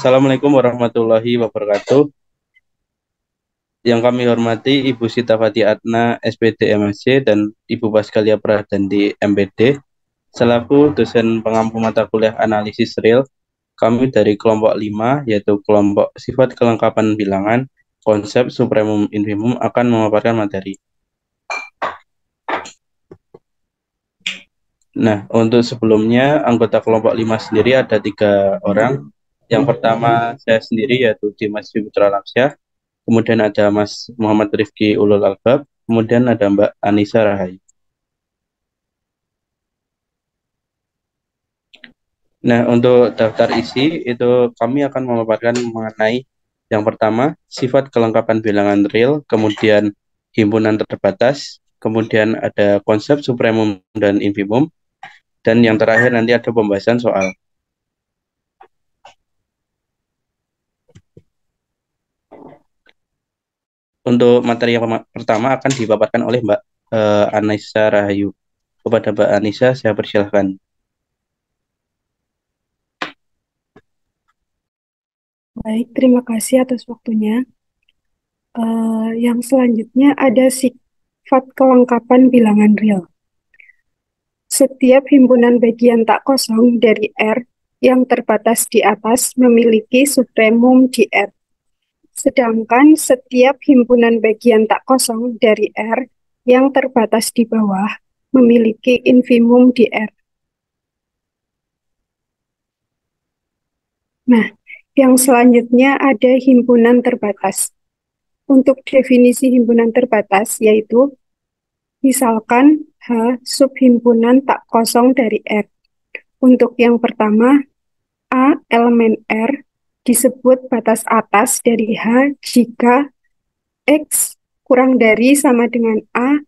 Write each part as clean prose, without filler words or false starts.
Assalamualaikum warahmatullahi wabarakatuh. Yang kami hormati Ibu Sita Fati Atna, SPD MSc, dan Ibu Paskalia Pradandi MPD, selaku dosen pengampu mata kuliah analisis real. Kami dari kelompok 5, yaitu kelompok sifat kelengkapan bilangan, konsep supremum infimum akan memaparkan materi. Nah, untuk sebelumnya, anggota kelompok 5 sendiri ada 3 orang. Yang pertama, saya sendiri, yaitu Dimas Putra Laksyah. Kemudian ada Mas Muhammad Rifki Ulul Albab, kemudian ada Mbak Anissa Rahayu. Nah, untuk daftar isi itu kami akan memaparkan mengenai yang pertama, sifat kelengkapan bilangan real, kemudian himpunan terbatas, kemudian ada konsep supremum dan infimum, dan yang terakhir nanti ada pembahasan soal. Untuk materi yang pertama akan dipaparkan oleh Mbak Anissa Rahayu. Kepada Mbak Anissa, saya persilahkan. Baik, terima kasih atas waktunya. Yang selanjutnya ada sifat kelengkapan bilangan real. Setiap himpunan bagian tak kosong dari R yang terbatas di atas memiliki supremum di R. Sedangkan setiap himpunan bagian tak kosong dari R yang terbatas di bawah memiliki infimum di R. Nah, yang selanjutnya ada himpunan terbatas. Untuk definisi himpunan terbatas yaitu misalkan H subhimpunan tak kosong dari R. Untuk yang pertama, A elemen R disebut batas atas dari H jika X kurang dari sama dengan A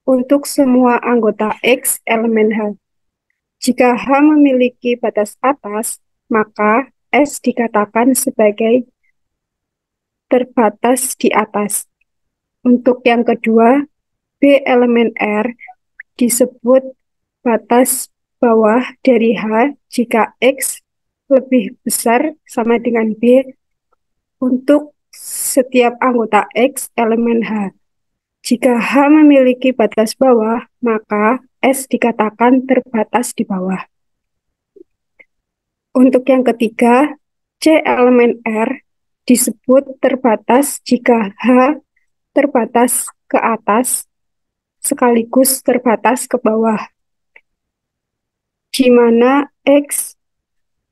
untuk semua anggota X elemen H. Jika H memiliki batas atas, maka S dikatakan sebagai terbatas di atas. Untuk yang kedua, B elemen R disebut batas bawah dari H jika X lebih besar sama dengan B untuk setiap anggota X elemen H. Jika H memiliki batas bawah, maka S dikatakan terbatas di bawah. Untuk yang ketiga, C elemen R disebut terbatas jika H terbatas ke atas sekaligus terbatas ke bawah, di mana X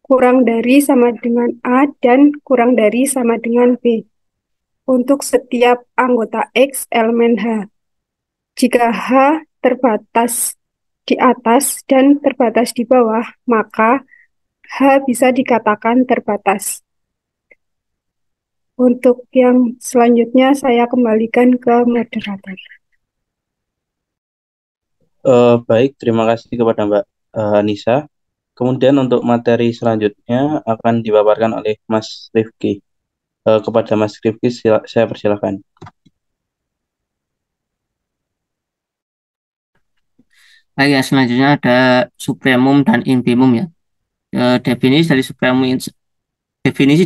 kurang dari sama dengan A dan kurang dari sama dengan B untuk setiap anggota X elemen H. Jika H terbatas di atas dan terbatas di bawah, maka H bisa dikatakan terbatas. Untuk yang selanjutnya saya kembalikan ke moderator. Baik, terima kasih kepada Mbak Anissa. Kemudian untuk materi selanjutnya akan dipaparkan oleh Mas Rifki. Kepada Mas Rifki, saya persilakan. Baik, ya, selanjutnya ada supremum dan infimum ya. Definisi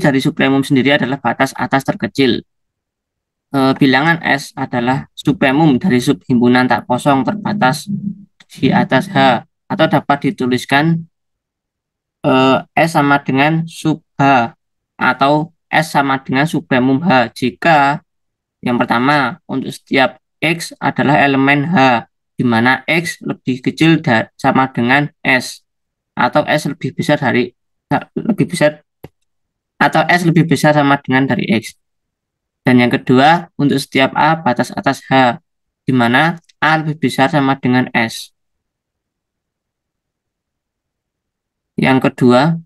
dari supremum sendiri adalah batas atas terkecil. Bilangan S adalah supremum dari subhimpunan tak kosong terbatas di atas H, atau dapat dituliskan S sama dengan sub H atau S sama dengan supremum H jika yang pertama untuk setiap X adalah elemen H, di mana X lebih kecil sama dengan S, atau S lebih besar lebih besar atau S lebih besar sama dengan dari X. Dan yang kedua, untuk setiap A batas atas H, di mana A lebih besar sama dengan S. Yang kedua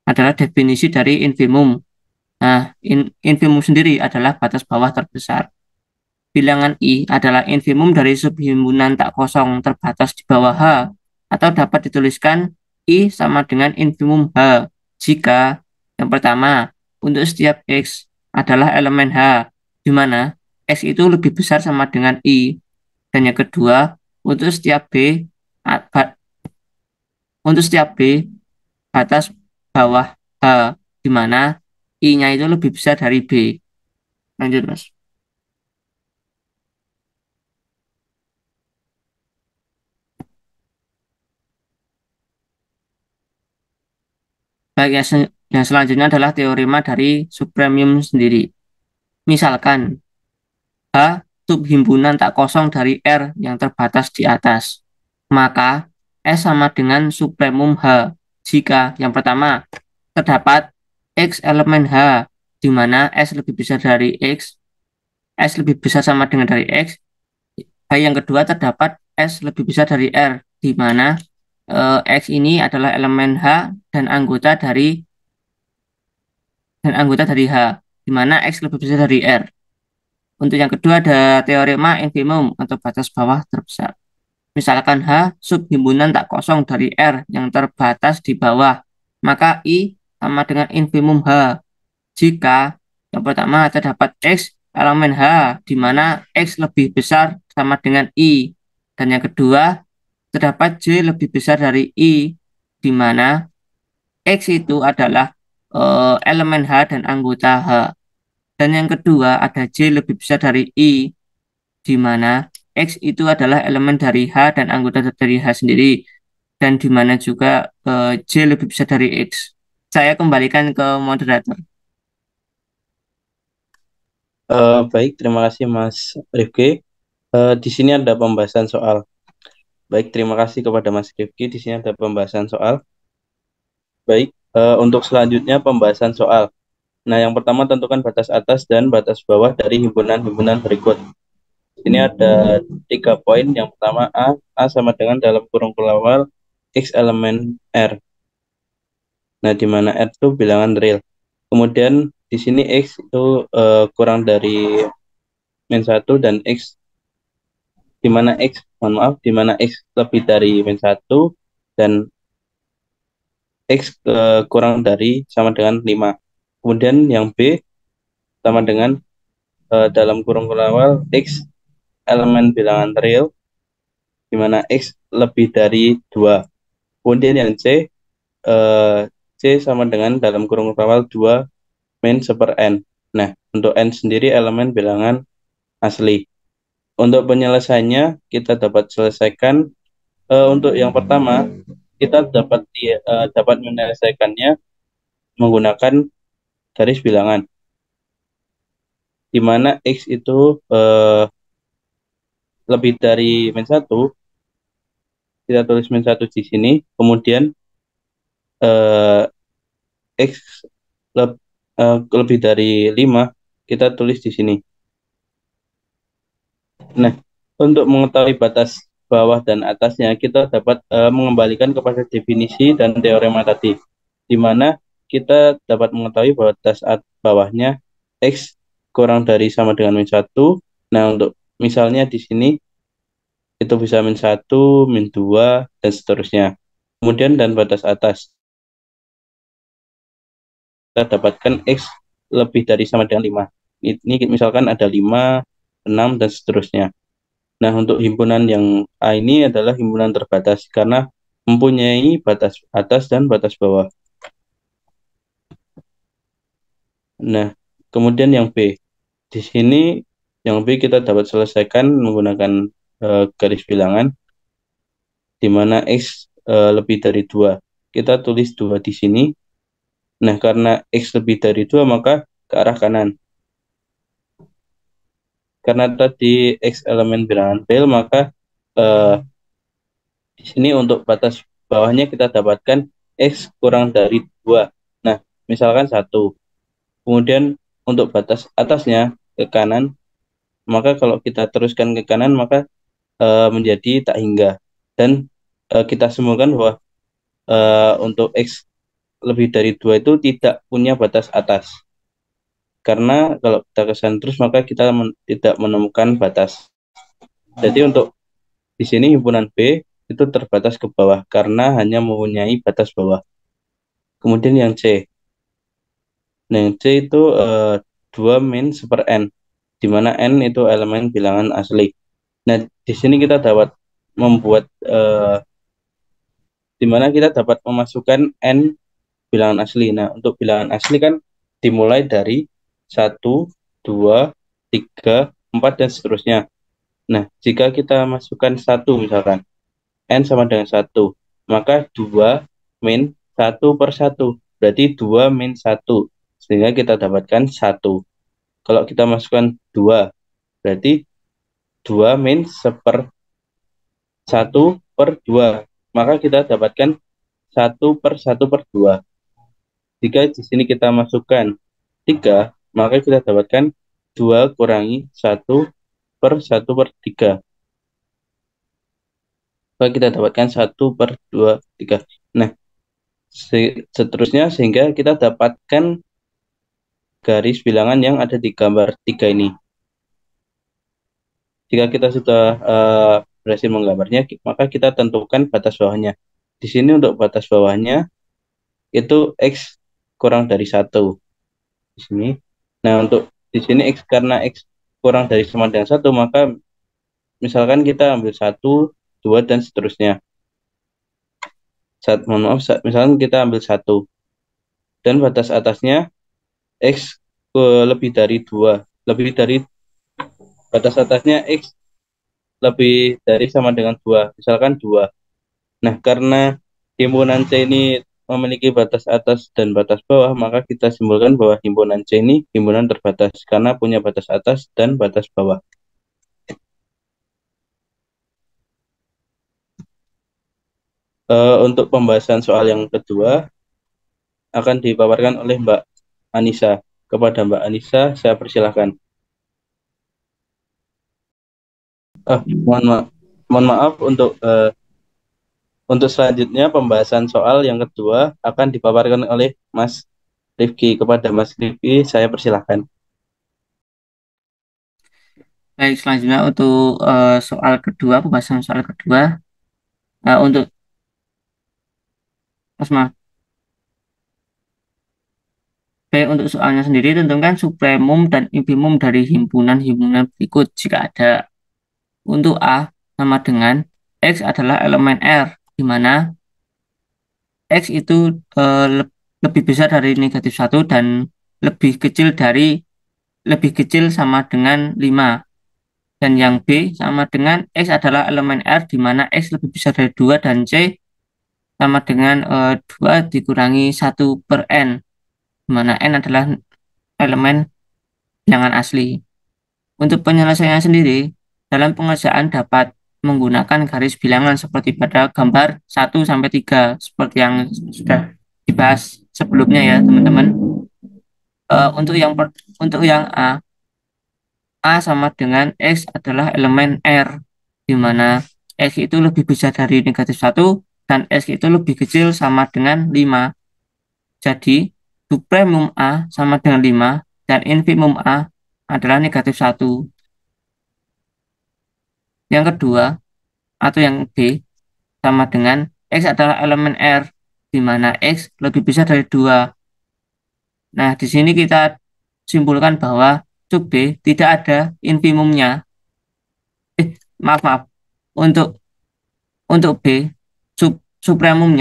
adalah definisi dari infimum. Nah, infimum sendiri adalah batas bawah terbesar. Bilangan I adalah infimum dari subhimpunan tak kosong terbatas di bawah H, atau dapat dituliskan I sama dengan infimum H jika yang pertama, untuk setiap X adalah elemen H, di mana X itu lebih besar sama dengan I. Dan yang kedua, untuk setiap B, untuk setiap B batas bawah H, di mana I-nya itu lebih besar dari B. Lanjut, Mas. Baik, yang selanjutnya adalah teorema dari subpremium sendiri. Misalkan H subhimpunan tak kosong dari R yang terbatas di atas. Maka S sama dengan subpremum H jika yang pertama terdapat X elemen H di mana S lebih besar dari X, S lebih besar sama dengan dari X. Yang kedua terdapat S lebih besar dari R di mana X ini adalah elemen H dan anggota dari H di mana X lebih besar dari R. Untuk yang kedua ada teorema infimum atau batas bawah terbesar. Misalkan H subhimpunan tak kosong dari R yang terbatas di bawah, maka I sama dengan infimum H. Jika yang pertama terdapat X elemen H di mana X lebih besar sama dengan I. Dan yang kedua terdapat J lebih besar dari I di mana X itu adalah elemen H dan anggota H. Dan yang kedua ada J lebih besar dari I, di mana X itu adalah elemen dari H dan anggota dari H sendiri. Dan di mana juga J lebih besar dari X. Saya kembalikan ke moderator. Baik, terima kasih Mas Rifki. Di sini ada pembahasan soal. Baik, terima kasih kepada Mas Rifki. Di sini ada pembahasan soal. Baik, untuk selanjutnya pembahasan soal. Nah, yang pertama tentukan batas atas dan batas bawah dari himpunan-himpunan berikut. Ini ada 3 poin. Yang pertama A sama dengan dalam kurung awal X elemen R. Nah, di mana R itu bilangan real. Kemudian di sini X itu kurang dari min 1 dan X di mana X, mohon maaf, di mana X lebih dari min 1 dan X kurang dari sama dengan 5. Kemudian yang B sama dengan dalam kurung awal X elemen bilangan real di mana X lebih dari 2. Kemudian yang C C sama dengan dalam kurung awal 2 min seper N. Nah, untuk N sendiri elemen bilangan asli. Untuk penyelesaiannya kita dapat selesaikan untuk yang pertama kita dapat menyelesaikannya menggunakan garis bilangan di mana X itu lebih dari min 1, kita tulis min 1 di sini, kemudian X lebih dari 5 kita tulis di sini. Nah, untuk mengetahui batas bawah dan atasnya kita dapat mengembalikan kepada definisi dan teorema tadi, di mana kita dapat mengetahui batas bawahnya X kurang dari sama dengan min 1. Nah, untuk misalnya di sini itu bisa min 1, min 2, dan seterusnya. Kemudian dan batas atas kita dapatkan X lebih dari sama dengan 5. Ini misalkan ada 5, 6, dan seterusnya. Nah, untuk himpunan yang A ini adalah himpunan terbatas karena mempunyai batas atas dan batas bawah. Nah, kemudian yang B. Di sini yang B kita dapat selesaikan menggunakan garis bilangan di mana X lebih dari 2. Kita tulis 2 di sini. Nah, karena X lebih dari 2 maka ke arah kanan. Karena tadi X elemen bilangan real maka di sini untuk batas bawahnya kita dapatkan X kurang dari 2. Nah, misalkan 1. Kemudian untuk batas atasnya ke kanan, maka kalau kita teruskan ke kanan maka menjadi tak hingga. Dan kita semulakan bahwa untuk X lebih dari 2 itu tidak punya batas atas. Karena kalau kita kesan terus maka kita tidak menemukan batas. Jadi untuk di sini himpunan B itu terbatas ke bawah karena hanya mempunyai batas bawah. Kemudian yang C. Nah, yang C itu 2 min seper N, di mana N itu elemen bilangan asli. Nah, di sini kita dapat membuat di mana kita dapat memasukkan N bilangan asli. Nah, untuk bilangan asli kan dimulai dari 1, 2, 3, 4, dan seterusnya. Nah, jika kita masukkan 1 misalkan, N sama dengan 1, maka 2 min 1 per 1, berarti 2 min 1, sehingga kita dapatkan 1. Kalau kita masukkan 2, berarti 2 min 1 per 2, maka kita dapatkan 1 per 1 per 2. Jika di sini kita masukkan 3, maka kita dapatkan 2 kurangi 1 per 1 per 3. Maka kita dapatkan 1 per 2, 3. Nah, seterusnya sehingga kita dapatkan garis bilangan yang ada di gambar 3 ini. Jika kita sudah berhasil menggambarnya, maka kita tentukan batas bawahnya. Di sini untuk batas bawahnya itu X kurang dari 1. Di sini. Nah, untuk di sini X, karena X kurang dari sama dengan 1, maka misalkan kita ambil 1, 2, dan seterusnya. Misalkan kita ambil 1. Dan batas atasnya X lebih dari 2. Batas atasnya X lebih dari sama dengan 2. Misalkan 2. Nah, karena himpunan C ini memiliki batas atas dan batas bawah, maka kita simpulkan bahwa himpunan C ini himpunan terbatas karena punya batas atas dan batas bawah. Untuk pembahasan soal yang kedua akan dipaparkan oleh Mbak Anissa. Kepada Mbak Anissa, saya persilahkan. Mohon maaf untuk selanjutnya pembahasan soal yang kedua akan dipaparkan oleh Mas Rifki. Kepada Mas Rifki, saya persilahkan. Baik, selanjutnya untuk soal kedua, pembahasan soal kedua, untuk Asma. Baik, untuk soalnya sendiri tentukan supremum dan infimum dari himpunan-himpunan berikut jika ada. Untuk A sama dengan X adalah elemen R, di mana X itu lebih besar dari negatif 1 dan lebih kecil sama dengan 5. Dan yang B sama dengan X adalah elemen R, di mana X lebih besar dari 2 dan C sama dengan 2 dikurangi 1 per N, di mana N adalah elemen bilangan asli. Untuk penyelesaiannya sendiri, dalam pengerjaan dapat menggunakan garis bilangan seperti pada gambar 1-3, seperti yang sudah dibahas sebelumnya ya teman-teman. Untuk yang A sama dengan X adalah elemen R, di mana X itu lebih besar dari negatif 1 dan X itu lebih kecil sama dengan 5. Jadi, supremum A sama dengan 5 dan infimum A adalah negatif 1. Yang kedua, atau yang B, sama dengan X adalah elemen R, di mana X lebih besar dari 2. Nah, di sini kita simpulkan bahwa sub B tidak ada infimumnya. Maaf. Untuk B, supremum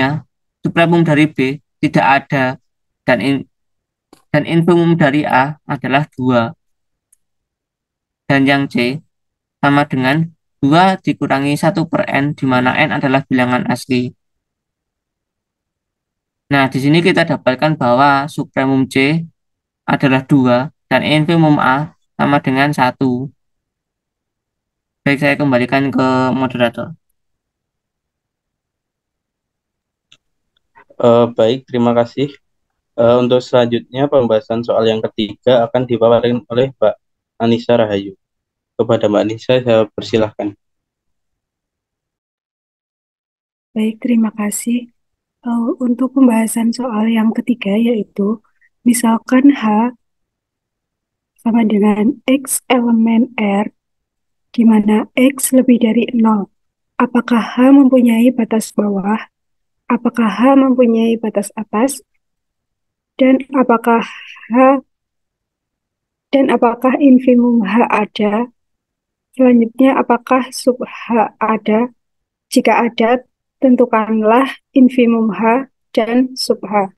dari B tidak ada, dan infimum dari A adalah 2. Dan yang C sama dengan 2 dikurangi 1 per N, di mana N adalah bilangan asli. Nah, di sini kita dapatkan bahwa supremum C adalah 2 dan infimum A sama dengan 1. Baik, saya kembalikan ke moderator. Baik, terima kasih. Untuk selanjutnya pembahasan soal yang ketiga akan dipaparkan oleh Mbak Anissa Rahayu. Kepada Mbak Anissa, saya persilahkan. Baik, terima kasih. Untuk pembahasan soal yang ketiga yaitu misalkan H sama dengan X elemen R, di mana X lebih dari 0. Apakah H mempunyai batas bawah? Apakah H mempunyai batas atas? Dan apakah infimum H ada? Selanjutnya, apakah sub H ada? Jika ada, tentukanlah infimum H dan sub H.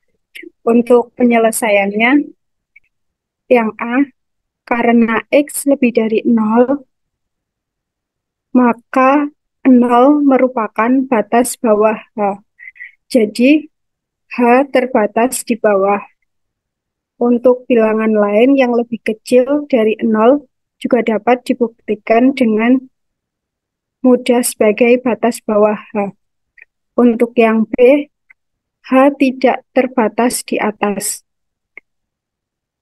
Untuk penyelesaiannya, yang A, karena X lebih dari 0, maka 0 merupakan batas bawah H. Jadi, H terbatas di bawah. Untuk bilangan lain yang lebih kecil dari 0 juga dapat dibuktikan dengan mudah sebagai batas bawah H. Untuk yang B, H tidak terbatas di atas.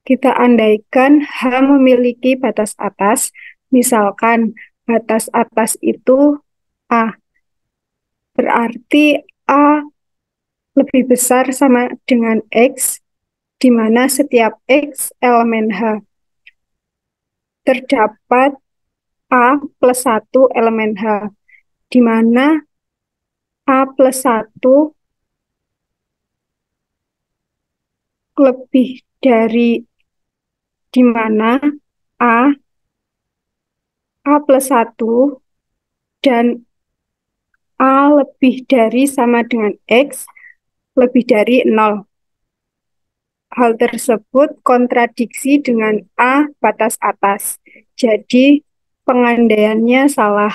Kita andaikan H memiliki batas atas, misalkan batas atas itu A. Berarti A lebih besar sama dengan X, di mana setiap X elemen H. Terdapat A plus 1 elemen H, di mana A plus 1 lebih dari di mana A, A plus 1 dan A lebih dari sama dengan X lebih dari 0. Hal tersebut kontradiksi dengan A batas atas. Jadi pengandaiannya salah.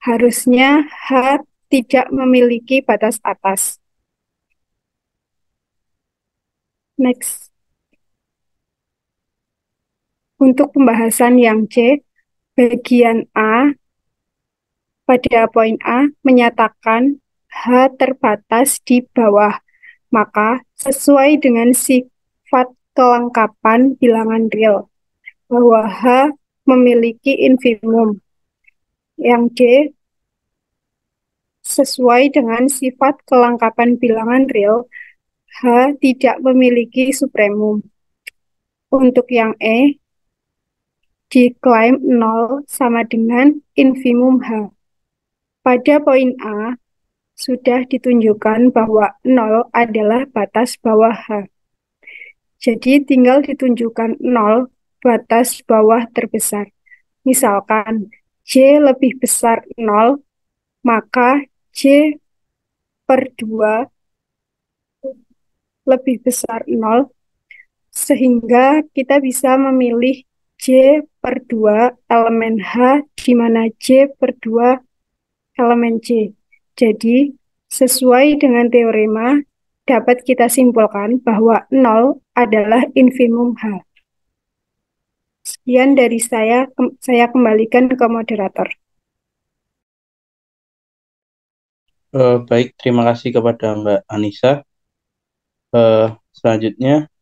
Harusnya H tidak memiliki batas atas. Next. Untuk pembahasan yang C, bagian A pada poin A menyatakan H terbatas di bawah. Maka sesuai dengan sifat kelengkapan bilangan real, bahwa H memiliki infimum. Yang D, sesuai dengan sifat kelengkapan bilangan real, H tidak memiliki supremum. Untuk yang E, diklaim 0 sama dengan infimum H. Pada poin A, sudah ditunjukkan bahwa 0 adalah batas bawah H. Jadi tinggal ditunjukkan 0 batas bawah terbesar. Misalkan J lebih besar 0, maka J per 2 lebih besar 0, sehingga kita bisa memilih J per 2 elemen H, di mana J per 2 elemen J. Jadi, sesuai dengan teorema, dapat kita simpulkan bahwa 0 adalah infimum H. Sekian dari saya kembalikan ke moderator. Baik, terima kasih kepada Mbak Anissa. Selanjutnya,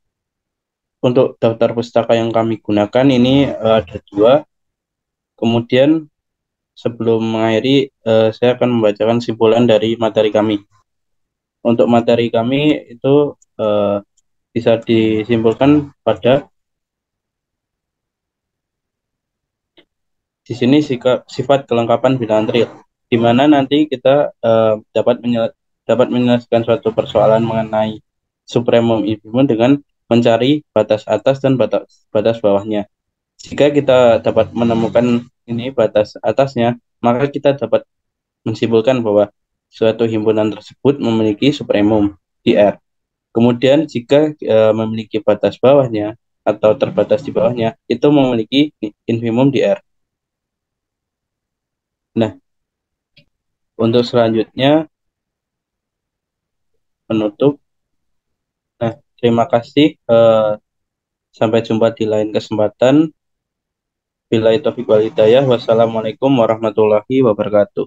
untuk daftar pustaka yang kami gunakan ini ada 2. Kemudian sebelum mengakhiri, saya akan membacakan simpulan dari materi kami. Untuk materi kami itu bisa disimpulkan pada di sini sifat kelengkapan bilangan real, di mana nanti kita dapat menyelesaikan suatu persoalan mengenai supremum infimum dengan mencari batas atas dan batas bawahnya. Jika kita dapat menemukan ini batas atasnya, maka kita dapat menyimpulkan bahwa suatu himpunan tersebut memiliki supremum di R. Kemudian jika memiliki batas bawahnya atau terbatas di bawahnya, itu memiliki infimum di R. Nah, untuk selanjutnya penutup. Nah, terima kasih. Sampai jumpa di lain kesempatan. Billahi taufiq wal hidayah. Wassalamualaikum warahmatullahi wabarakatuh.